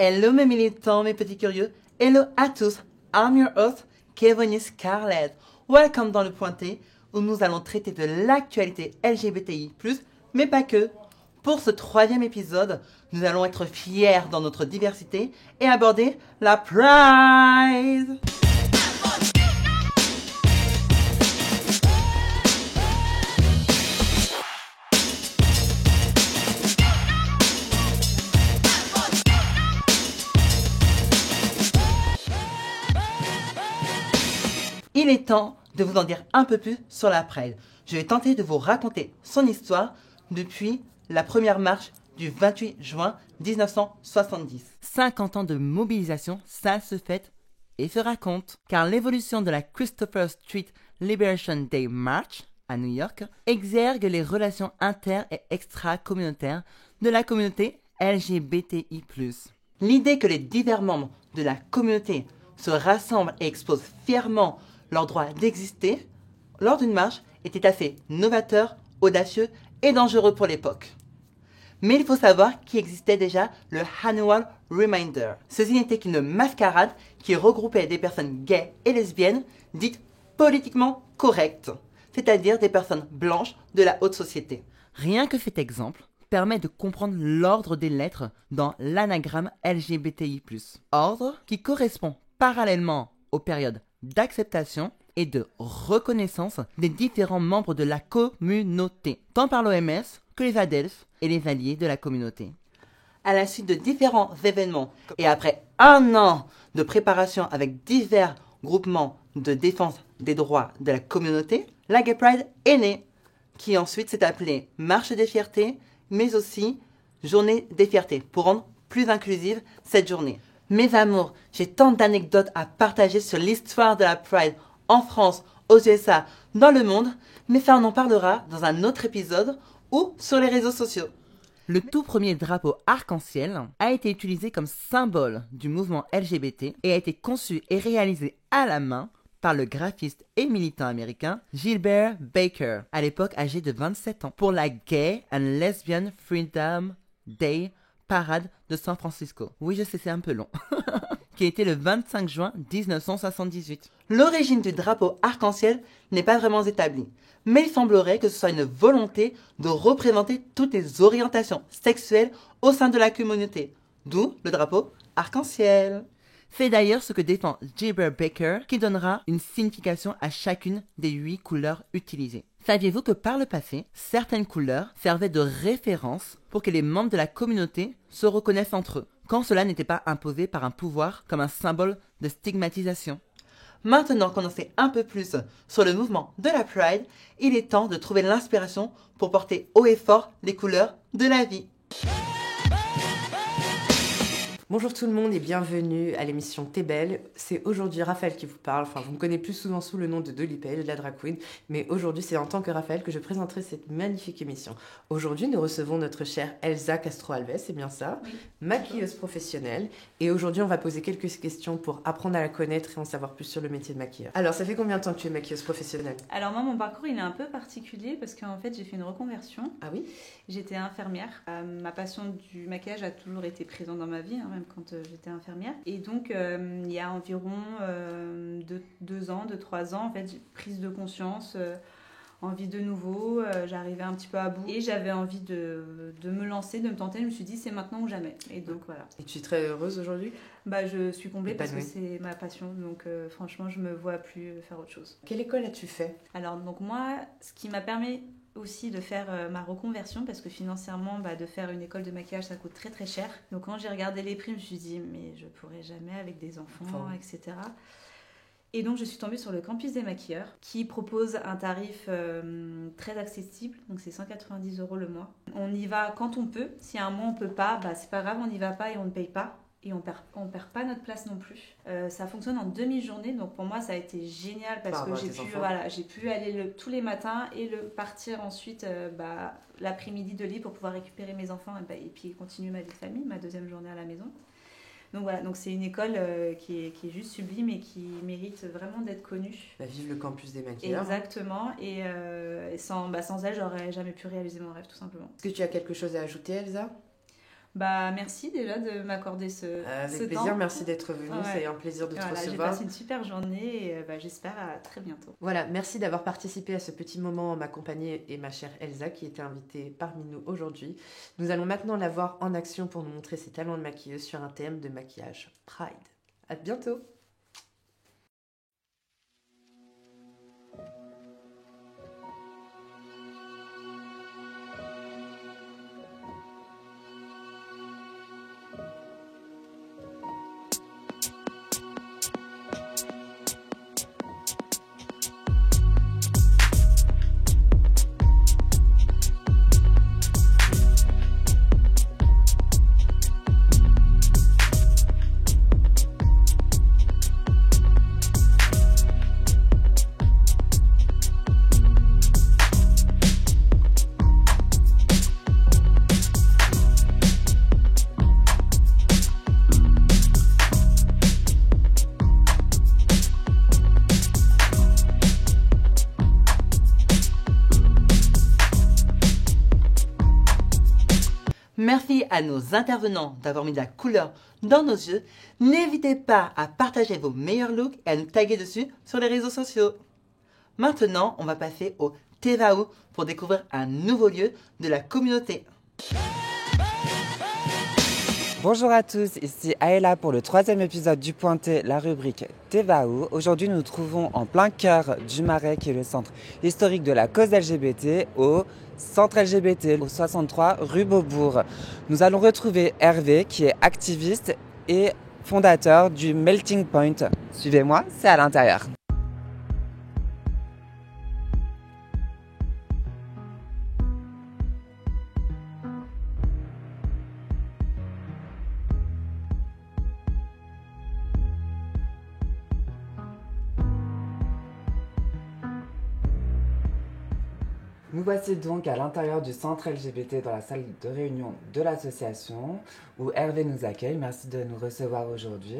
Hello mes militants, mes petits curieux. Hello à tous. I'm your host, Kevin Scarlett. Welcome dans le Pointé, où nous allons traiter de l'actualité LGBTI+, mais pas que. Pour ce 3e épisode, nous allons être fiers dans notre diversité et aborder la Pride. Il est temps de vous en dire un peu plus sur la Pride. Je vais tenter de vous raconter son histoire depuis la première marche du 28 juin 1970. 50 ans de mobilisation, ça se fête et se raconte. Car l'évolution de la Christopher Street Liberation Day March à New York exergue les relations inter- et extra-communautaires de la communauté LGBTI+. L'idée que les divers membres de la communauté se rassemblent et exposent fièrement leur droit d'exister lors d'une marche était assez novateur, audacieux et dangereux pour l'époque. Mais il faut savoir qu'il existait déjà le Annual Reminder. Ceci n'était qu'une mascarade qui regroupait des personnes gays et lesbiennes dites politiquement correctes, c'est-à-dire des personnes blanches de la haute société. Rien que cet exemple permet de comprendre l'ordre des lettres dans l'anagramme LGBTI+. Ordre qui correspond parallèlement aux périodes d'acceptation et de reconnaissance des différents membres de la communauté, tant par l'OMS que les ADELF et les alliés de la communauté. À la suite de différents événements et après un an de préparation avec divers groupements de défense des droits de la communauté, la Gay Pride est née, qui ensuite s'est appelée Marche des Fiertés, mais aussi Journée des Fiertés, pour rendre plus inclusive cette journée. Mes amours, j'ai tant d'anecdotes à partager sur l'histoire de la Pride en France, aux USA, dans le monde, mais ça on en parlera dans un autre épisode ou sur les réseaux sociaux. Le tout premier drapeau arc-en-ciel a été utilisé comme symbole du mouvement LGBT et a été conçu et réalisé à la main par le graphiste et militant américain Gilbert Baker, à l'époque âgé de 27 ans, pour la Gay and Lesbian Freedom Day Parade de San Francisco. Oui, je sais, c'est un peu long. Qui était le 25 juin 1978. L'origine du drapeau arc-en-ciel n'est pas vraiment établie, mais il semblerait que ce soit une volonté de représenter toutes les orientations sexuelles au sein de la communauté, d'où le drapeau arc-en-ciel. C'est d'ailleurs ce que défend Gilbert Baker, qui donnera une signification à chacune des 8 couleurs utilisées. Saviez-vous que par le passé, certaines couleurs servaient de référence pour que les membres de la communauté se reconnaissent entre eux, quand cela n'était pas imposé par un pouvoir comme un symbole de stigmatisation? Maintenant qu'on en sait un peu plus sur le mouvement de la Pride, il est temps de trouver l'inspiration pour porter haut et fort les couleurs de la vie. Bonjour tout le monde et bienvenue à l'émission T'es belle. C'est aujourd'hui Raphaël qui vous parle. Enfin, vous me connaissez plus souvent sous le nom de Dolly Page, la drag queen. Mais aujourd'hui, c'est en tant que Raphaël que je présenterai cette magnifique émission. Aujourd'hui, nous recevons notre chère Elsa Castro-Alves, c'est bien ça, oui, maquilleuse professionnelle. Et aujourd'hui, on va poser quelques questions pour apprendre à la connaître et en savoir plus sur le métier de maquilleur. Alors, ça fait combien de temps que tu es maquilleuse professionnelle? Alors moi, mon parcours, il est un peu particulier parce qu'en fait, j'ai fait une reconversion. Ah oui? J'étais infirmière. Ma passion du maquillage a toujours été présente dans ma vie, hein, même quand j'étais infirmière. Et donc, il y a environ 2 ans, 3 ans, en fait, j'ai prise de conscience, envie de nouveau. J'arrivais un petit peu à bout et j'avais envie de me lancer, de me tenter. Je me suis dit, c'est maintenant ou jamais. Et donc, voilà. Et tu es très heureuse aujourd'hui? Je suis comblée parce que c'est ma passion. Donc, franchement, je me vois plus faire autre chose. Quelle école as-tu fait? Alors, donc moi, ce qui m'a permis aussi de faire ma reconversion, parce que financièrement, de faire une école de maquillage, ça coûte très très cher. Donc quand j'ai regardé les prix, je me suis dit, mais je pourrais jamais avec des enfants, etc. Et donc je suis tombée sur le campus des maquilleurs, qui propose un tarif très accessible, donc c'est 190 € le mois. On y va quand on peut. Si à un mois on peut pas, c'est pas grave, on n'y va pas et on ne paye pas. Et on perd pas notre place non plus. Ça fonctionne en demi-journée, donc pour moi ça a été génial parce que j'ai pu aller tous les matins et partir ensuite l'après-midi de libre pour pouvoir récupérer mes enfants et puis continuer ma vie de famille, ma 2e journée à la maison. Donc voilà, donc c'est une école qui est juste sublime et qui mérite vraiment d'être connue. Vive le campus des maquilleurs. Exactement, et sans elle, j'aurais jamais pu réaliser mon rêve tout simplement. Est-ce que tu as quelque chose à ajouter, Elsa ? Merci déjà de m'accorder ce plaisir, temps. merci d'être venue, c'est un plaisir de te recevoir. J'ai passé une super journée et j'espère à très bientôt. Voilà, merci d'avoir participé à ce petit moment en ma compagnie et ma chère Elsa qui était invitée parmi nous aujourd'hui. Nous allons maintenant la voir en action pour nous montrer ses talents de maquilleuse sur un thème de maquillage Pride. À bientôt. Merci à nos intervenants d'avoir mis de la couleur dans nos yeux. N'hésitez pas à partager vos meilleurs looks et à nous taguer dessus sur les réseaux sociaux. Maintenant, on va passer au Tevao pour découvrir un nouveau lieu de la communauté. Bonjour à tous, ici Aela pour le 3e épisode du Pointé, la rubrique Tevao. Aujourd'hui, nous nous trouvons en plein cœur du Marais, qui est le centre historique de la cause LGBT, au centre LGBT, au 63 rue Beaubourg. Nous allons retrouver Hervé, qui est activiste et fondateur du Melting Point. Suivez-moi, c'est à l'intérieur. Nous voici donc à l'intérieur du centre LGBT dans la salle de réunion de l'association où Hervé nous accueille. Merci de nous recevoir aujourd'hui.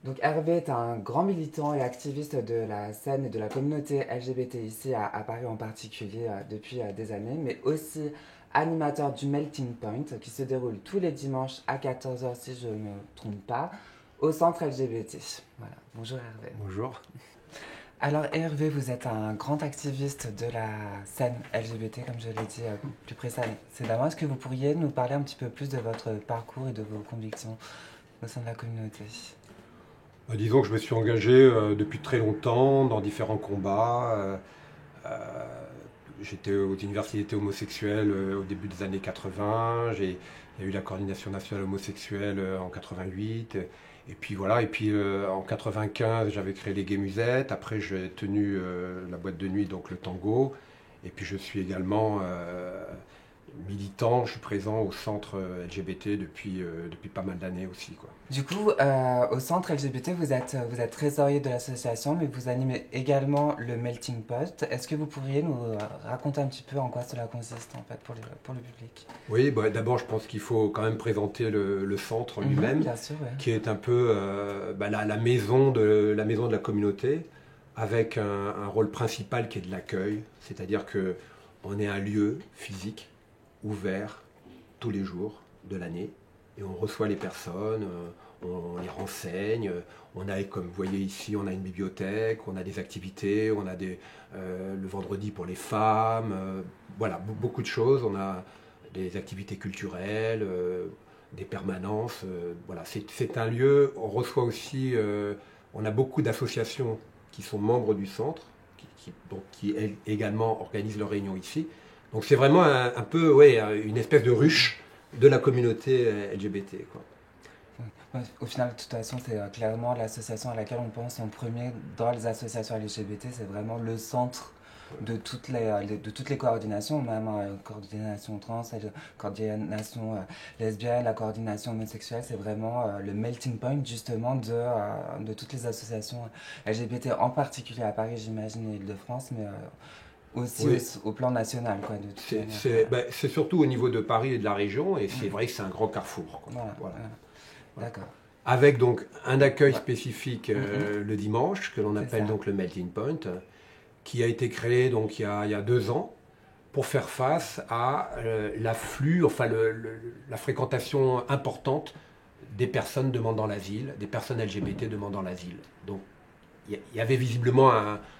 Donc Hervé est un grand militant et activiste de la scène et de la communauté LGBT ici à Paris en particulier depuis des années, mais aussi animateur du Melting Point qui se déroule tous les dimanches à 14h si je ne me trompe pas au centre LGBT. Voilà. Bonjour Hervé. Bonjour. Alors Hervé, vous êtes un grand activiste de la scène LGBT, comme je l'ai dit plus précédemment. Est-ce que vous pourriez nous parler un petit peu plus de votre parcours et de vos convictions au sein de la communauté ? Disons que je me suis engagé depuis très longtemps dans différents combats. J'étais aux universités homosexuelles au début des années 80. Il y a eu la coordination nationale homosexuelle en 88. Et puis voilà, en 95, j'avais créé les Gay Musettes. Après, j'ai tenu la boîte de nuit, donc le Tango. Et puis je suis également militant, je suis présent au centre LGBT depuis pas mal d'années aussi, quoi. Du coup, au centre LGBT, vous êtes trésorier de l'association, mais vous animez également le Melting Pot. Est-ce que vous pourriez nous raconter un petit peu en quoi cela consiste en fait pour le public ? Oui, d'abord je pense qu'il faut quand même présenter le centre lui-même, bien sûr, ouais. Qui est un peu la maison de la communauté, avec un rôle principal qui est de l'accueil, c'est-à-dire que on est un lieu physique ouvert tous les jours de l'année et on reçoit les personnes, on les renseigne, on a, comme vous voyez ici, on a une bibliothèque, on a des activités, on a le vendredi pour les femmes, voilà, beaucoup de choses, on a des activités culturelles, des permanences, voilà, c'est un lieu, on reçoit aussi, on a beaucoup d'associations qui sont membres du centre, qui également organisent leurs réunions ici. Donc c'est vraiment un peu une espèce de ruche de la communauté LGBT, quoi. Au final, de toute façon, c'est clairement l'association à laquelle on pense en premier dans les associations LGBT. C'est vraiment le centre de toutes les coordinations, même coordination trans, la coordination lesbienne, la coordination homosexuelle. C'est vraiment le melting point justement de toutes les associations LGBT, en particulier à Paris, j'imagine, et Île-de-France, mais aussi oui. au plan national, quoi. C'est surtout au niveau de Paris et de la région, et c'est vrai que c'est un grand carrefour, quoi. Voilà. D'accord. Avec donc un accueil spécifique le dimanche, que l'on appelle donc le Melting Point, qui a été créé donc il y a 2 ans pour faire face à l'afflux, enfin la fréquentation importante des personnes demandant l'asile, des personnes LGBT demandant l'asile. Donc il y avait visiblement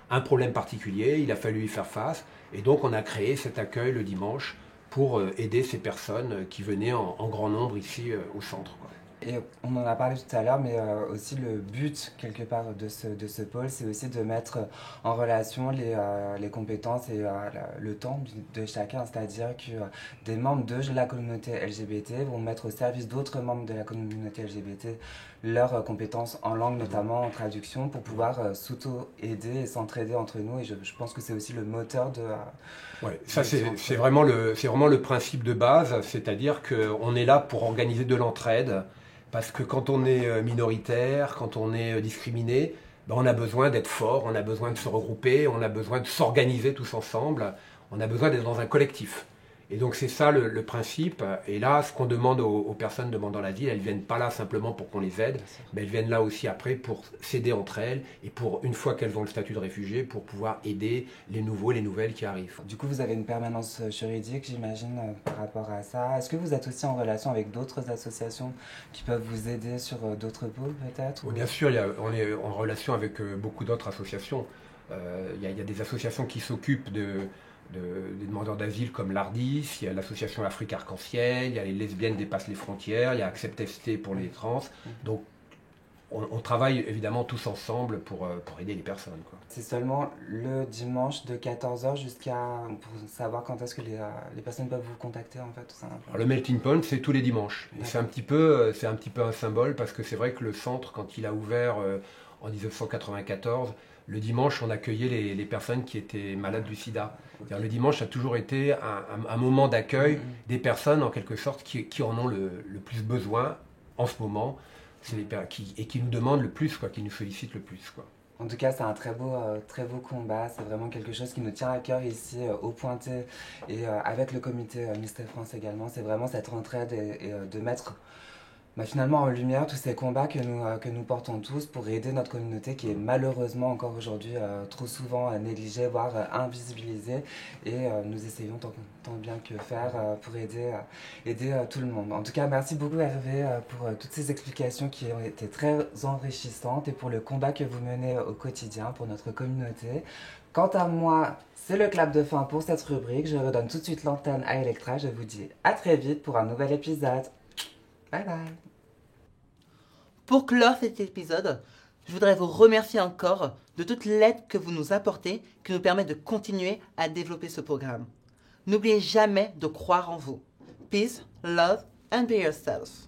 un problème particulier, il a fallu y faire face, et donc on a créé cet accueil le dimanche pour aider ces personnes qui venaient en grand nombre ici au centre, quoi. Et on en a parlé tout à l'heure, mais aussi le but, quelque part, de ce pôle, c'est aussi de mettre en relation les compétences et le temps de chacun. C'est-à-dire que des membres de la communauté LGBT vont mettre au service d'autres membres de la communauté LGBT leurs compétences en langue, notamment en traduction, pour pouvoir s'auto-aider et s'entraider entre nous. Et je pense que c'est aussi le moteur de... Ouais, ça c'est vraiment le principe de base, c'est-à-dire qu'on est là pour organiser de l'entraide. Parce que quand on est minoritaire, quand on est discriminé, ben on a besoin d'être fort, on a besoin de se regrouper, on a besoin de s'organiser tous ensemble, on a besoin d'être dans un collectif. Et donc c'est ça le principe. Et là, ce qu'on demande aux personnes demandant l'asile, elles ne viennent pas là simplement pour qu'on les aide, mais elles viennent là aussi après pour s'aider entre elles et pour, une fois qu'elles ont le statut de réfugié, pour pouvoir aider les nouveaux et les nouvelles qui arrivent. Du coup, vous avez une permanence juridique, j'imagine, par rapport à ça. Est-ce que vous êtes aussi en relation avec d'autres associations qui peuvent vous aider sur d'autres pôles, peut-être? Oui, bien sûr, on est en relation avec beaucoup d'autres associations. Il y a des associations qui s'occupent des demandeurs d'asile comme l'ARDIS, il y a l'association Afrique Arc-en-Ciel, il y a les lesbiennes dépassent les frontières, il y a Accept ST pour les trans. Donc on travaille évidemment tous ensemble pour aider les personnes, quoi. C'est seulement le dimanche de 14h jusqu'à... pour savoir quand est-ce que les personnes peuvent vous contacter, en fait, tout simplement. Alors, le Melting Point, c'est tous les dimanches. Et c'est un petit peu un symbole parce que c'est vrai que le centre, quand il a ouvert en 1994, le dimanche, on accueillait les personnes qui étaient malades du sida. Okay. Le dimanche a toujours été un moment d'accueil des personnes, en quelque sorte, qui en ont le plus besoin en ce moment, et qui nous demandent le plus, quoi, qui nous sollicitent le plus, quoi. En tout cas, c'est un très beau combat. C'est vraiment quelque chose qui nous tient à cœur ici au Pointet et avec le comité Mystère France également. C'est vraiment cette entraide et de mettre finalement en lumière tous ces combats que nous portons tous pour aider notre communauté qui est malheureusement encore aujourd'hui trop souvent négligée, voire invisibilisée. Et nous essayons tant bien que faire pour aider tout le monde. En tout cas, merci beaucoup Hervé pour toutes ces explications qui ont été très enrichissantes et pour le combat que vous menez au quotidien pour notre communauté. Quant à moi, c'est le clap de fin pour cette rubrique. Je redonne tout de suite l'antenne à Electra. Je vous dis à très vite pour un nouvel épisode. Bye bye. Pour clore cet épisode, je voudrais vous remercier encore de toute l'aide que vous nous apportez qui nous permet de continuer à développer ce programme. N'oubliez jamais de croire en vous. Peace, love and be yourself.